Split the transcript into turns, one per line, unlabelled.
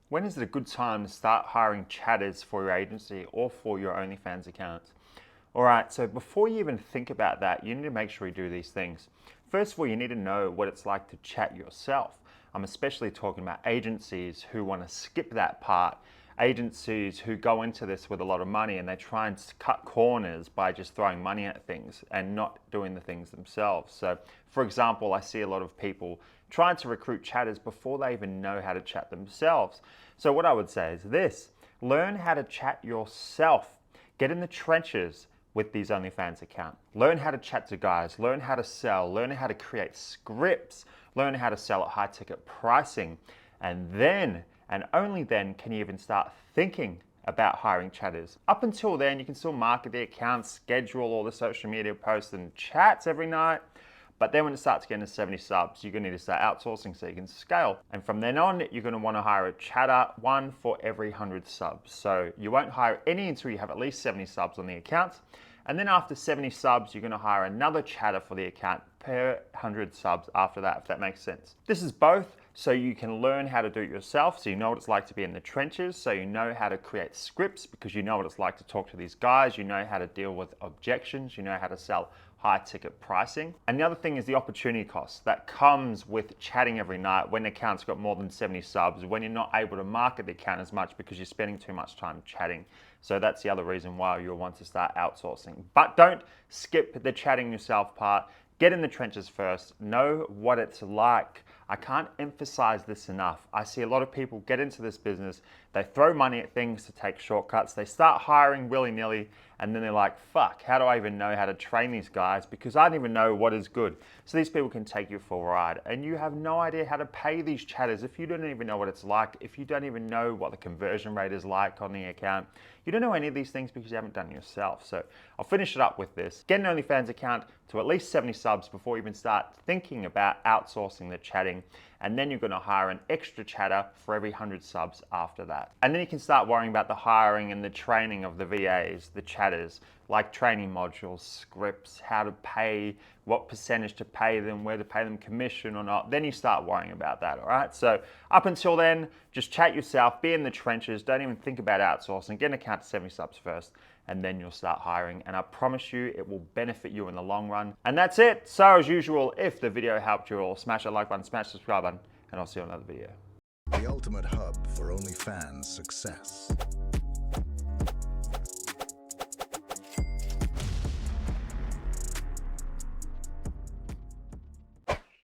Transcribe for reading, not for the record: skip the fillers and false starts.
When is it a good time to start hiring chatters for your agency or for your OnlyFans account? All right, so before you even think about that, you need to make sure you do these things. First of all, you need to know what it's like to chat yourself. I'm especially talking about agencies who want to skip that part, agencies who go into this with a lot of money and they try and cut corners by just throwing money at things and not doing the things themselves. So, for example, I see a lot of people trying to recruit chatters before they even know how to chat themselves. So what I would say is this: learn how to chat yourself. Get in the trenches with these OnlyFans accounts. Learn how to chat to guys, learn how to sell, learn how to create scripts, learn how to sell at high ticket pricing. And then, and only then, can you even start thinking about hiring chatters. Up until then, you can still market the accounts, schedule all the social media posts and chats every night. But then when it starts getting to 70 subs, you're gonna need to start outsourcing so you can scale. And from then on, you're gonna wanna hire a chatter, one for every 100 subs. So you won't hire any until you have at least 70 subs on the account. And then after 70 subs, you're gonna hire another chatter for the account per 100 subs after that, if that makes sense. This is both so you can learn how to do it yourself, so you know what it's like to be in the trenches, so you know how to create scripts because you know what it's like to talk to these guys, you know how to deal with objections, you know how to sell high ticket pricing. And the other thing is the opportunity cost that comes with chatting every night when the account's got more than 70 subs, when you're not able to market the account as much because you're spending too much time chatting. So that's the other reason why you'll want to start outsourcing. But don't skip the chatting yourself part. Get in the trenches first, know what it's like. I can't emphasize this enough. I see a lot of people get into this business, they throw money at things to take shortcuts, they start hiring willy-nilly, and then they're like, fuck, how do I even know how to train these guys? Because I don't even know what is good. So these people can take you for a ride, and you have no idea how to pay these chatters if you don't even know what it's like, if you don't even know what the conversion rate is like on the account. You don't know any of these things because you haven't done it yourself. So I'll finish it up with this. Get an OnlyFans account to at least 70 subs before you even start thinking about outsourcing the chatting. And then you're gonna hire an extra chatter for every 100 subs after that. And then you can start worrying about the hiring and the training of the VAs, the chatters, like training modules, scripts, how to pay, what percentage to pay them, where to pay them commission or not. Then you start worrying about that, all right? So up until then, just chat yourself, be in the trenches, don't even think about outsourcing, get an account to 70 subs first, and then you'll start hiring. And I promise you, it will benefit you in the long run. And that's it. So as usual, if the video helped you all, smash that like button, smash the subscribe button, and I'll see you on another video.
The ultimate hub for OnlyFans success.